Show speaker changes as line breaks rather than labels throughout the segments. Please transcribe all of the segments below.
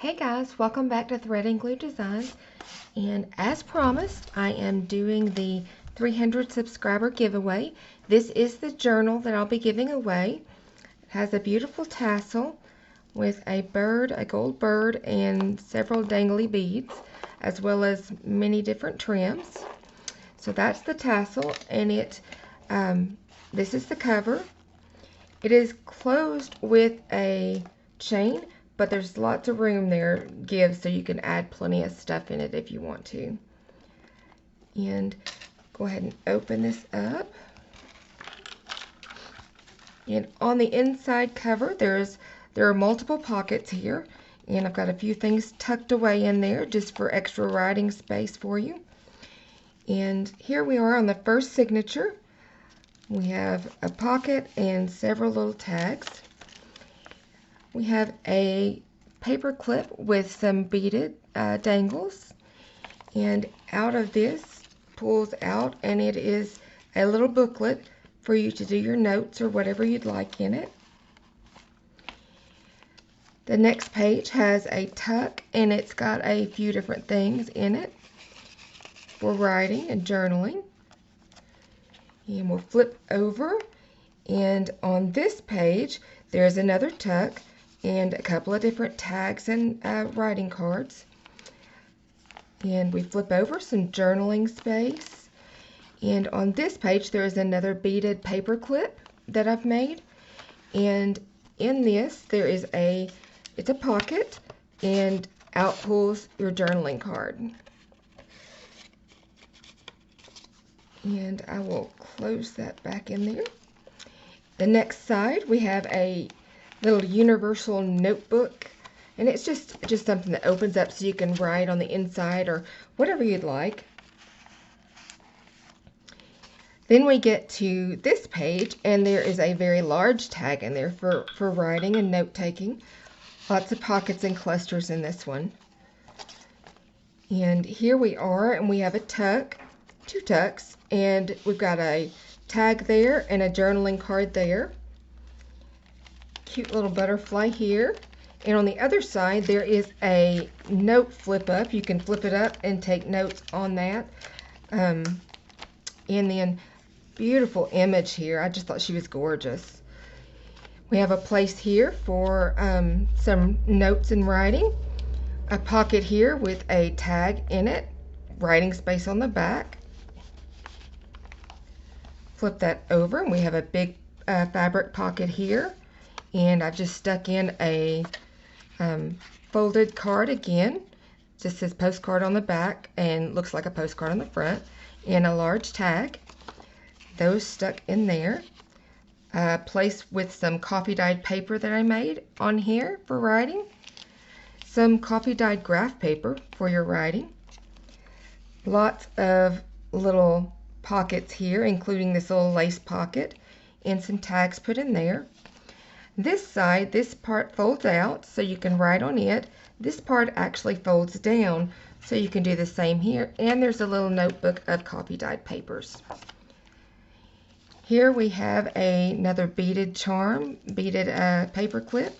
Hey guys, welcome back to Thread and Glue Designs, and as promised I am doing the 300 subscriber giveaway. This is the journal that I'll be giving away. It has a beautiful tassel with a bird, a gold bird, and several dangly beads, as well as many different trims. So that's the tassel, and this is the cover. It is closed with a chain, but there's lots of room there so you can add plenty of stuff in it if you want to. And go ahead and open this up. And on the inside cover, there are multiple pockets here, and I've got a few things tucked away in there just for extra writing space for you. And here we are on the first signature. We have a pocket and several little tags. We have a paper clip with some beaded dangles, and out of this pulls out, and it is a little booklet for you to do your notes or whatever you'd like in it. The next page has a tuck, and it's got a few different things in it for writing and journaling. And we'll flip over, and on this page there's another tuck and a couple of different tags and writing cards. And we flip over, some journaling space. And on this page there is another beaded paper clip that I've made. And in this there is it's a pocket, and out pulls your journaling card. And I will close that back in there. The next side we have a little universal notebook, and it's just something that opens up so you can write on the inside or whatever you'd like. Then we get to this page, and there is a very large tag in there for writing and note taking. Lots of pockets and clusters in this one. And here we are, and we have a tuck, two tucks, and we've got a tag there and a journaling card there. Cute little butterfly here. And on the other side there is a note flip up. You can flip it up and take notes on that. And then beautiful image here. I just thought she was gorgeous. We have a place here for some notes and writing. A pocket here with a tag in it. Writing space on the back. Flip that over, and we have a big fabric pocket here. And I've just stuck in a folded card again. Just says postcard on the back and looks like a postcard on the front, and a large tag. Those stuck in there. Place with some coffee dyed paper that I made on here for writing. Some coffee dyed graph paper for your writing. Lots of little pockets here, including this little lace pocket, and some tags put in there. This side, this part folds out so you can write on it. This part actually folds down so you can do the same here. And there's a little notebook of coffee dyed papers. Here we have another beaded charm, beaded paper clip,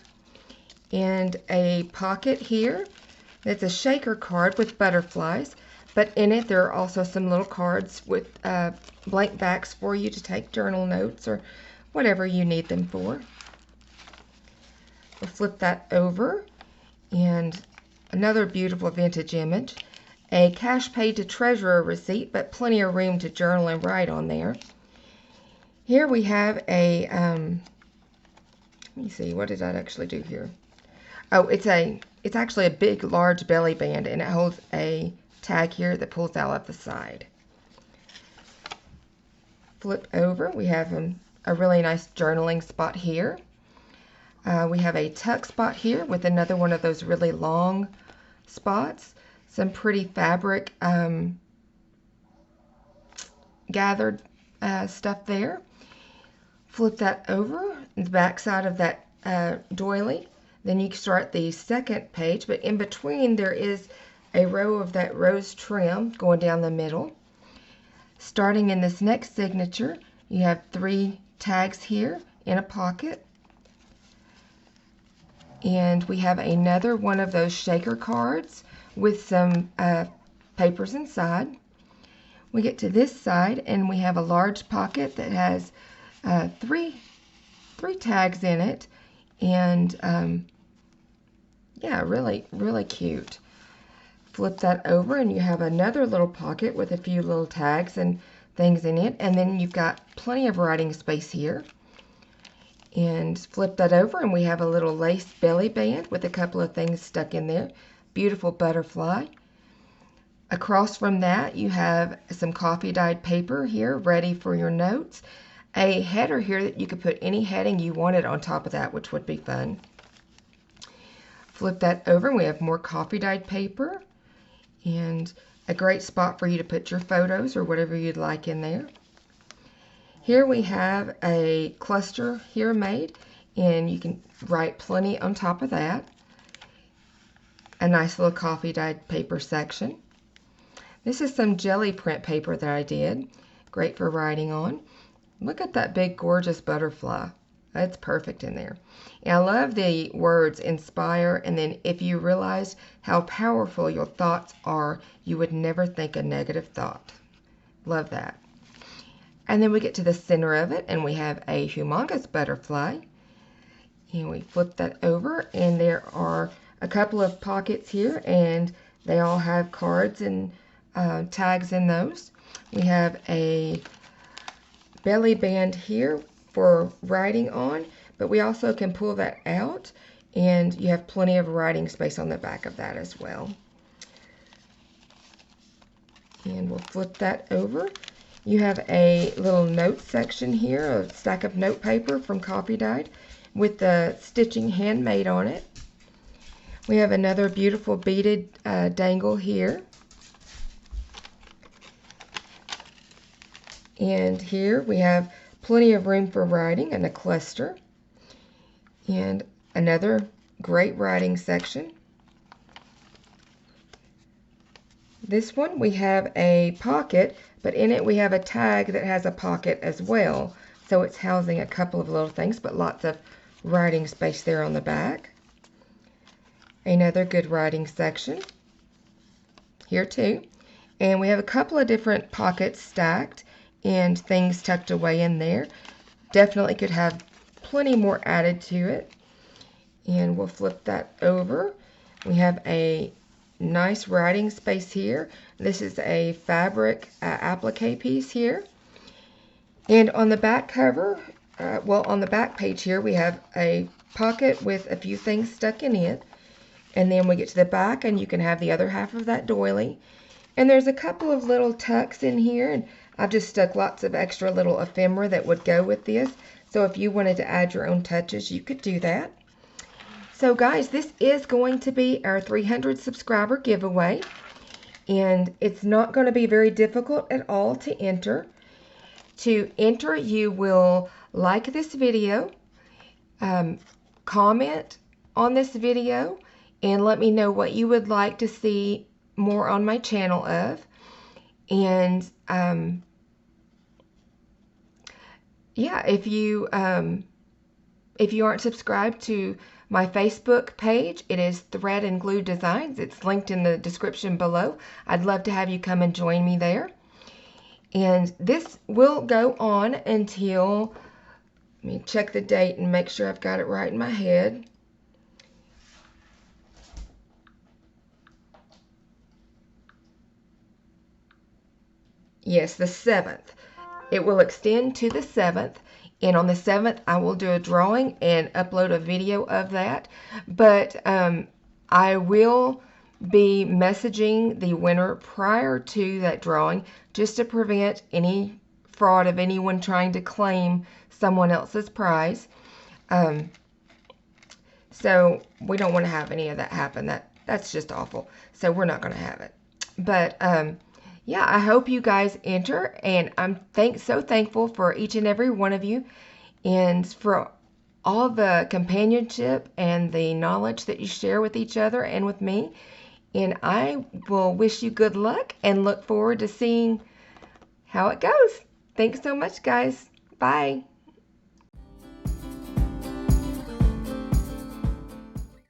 and a pocket here. It's a shaker card with butterflies, but in it there are also some little cards with blank backs for you to take journal notes or whatever you need them for. We'll flip that over, and another beautiful vintage image. A cash paid to treasurer receipt, but plenty of room to journal and write on there. Here we have a, let me see, what did that actually do here? Oh, it's actually a big, large belly band, and it holds a tag here that pulls out at the side. Flip over, we have a really nice journaling spot here. We have a tuck spot here with another one of those really long spots. Some pretty fabric gathered stuff there. Flip that over, the back side of that doily. Then you start the second page, but in between there is a row of that rose trim going down the middle. Starting in this next signature, you have 3 tags here in a pocket. And we have another one of those shaker cards with some papers inside. We get to this side and we have a large pocket that has three tags in it, and yeah, really cute. Flip that over and you have another little pocket with a few little tags and things in it, and then you've got plenty of writing space here. And flip that over and we have a little lace belly band with a couple of things stuck in there. Beautiful butterfly. Across from that you have some coffee dyed paper here ready for your notes. A header here that you could put any heading you wanted on top of that, which would be fun. Flip that over and we have more coffee dyed paper and a great spot for you to put your photos or whatever you'd like in there. Here we have a cluster here made, and you can write plenty on top of that. A nice little coffee dyed paper section. This is some jelly print paper that I did. Great for writing on. Look at that big gorgeous butterfly. That's perfect in there. And I love the words inspire, and then if you realize how powerful your thoughts are, you would never think a negative thought. Love that. And then we get to the center of it and we have a humongous butterfly. And we flip that over and there are a couple of pockets here and they all have cards and tags in those. We have a belly band here for writing on, but we also can pull that out and you have plenty of writing space on the back of that as well. And we'll flip that over. You have a little note section here, a stack of note paper from Coffee Dyed with the stitching handmade on it. We have another beautiful beaded dangle here. And here we have plenty of room for writing and a cluster. And another great writing section. This one we have a pocket, but in it we have a tag that has a pocket as well. So it's housing a couple of little things, but lots of writing space there on the back. Another good writing section here too. And we have a couple of different pockets stacked and things tucked away in there. Definitely could have plenty more added to it. And we'll flip that over. We have a nice writing space here. This is a fabric applique piece here. And on the back cover, on the back page here, we have a pocket with a few things stuck in it. And then we get to the back and you can have the other half of that doily. And there's a couple of little tucks in here, and I've just stuck lots of extra little ephemera that would go with this. So if you wanted to add your own touches, you could do that. So guys, this is going to be our 300 subscriber giveaway, and it's not going to be very difficult at all to enter. To enter, you will like this video, comment on this video, and let me know what you would like to see more on my channel of. And yeah, if you aren't subscribed to my Facebook page, it is Thread and Glue Designs. It's linked in the description below. I'd love to have you come and join me there. And this will go on until, let me check the date and make sure I've got it right in my head. Yes, the 7th. It will extend to the 7th. And on the 7th, I will do a drawing and upload a video of that. But I will be messaging the winner prior to that drawing just to prevent any fraud of anyone trying to claim someone else's prize. So we don't want to have any of that happen. That's just awful. So we're not going to have it. But yeah, I hope you guys enter, and I'm so thankful for each and every one of you and for all the companionship and the knowledge that you share with each other and with me. And I will wish you good luck and look forward to seeing how it goes. Thanks so much, guys. Bye.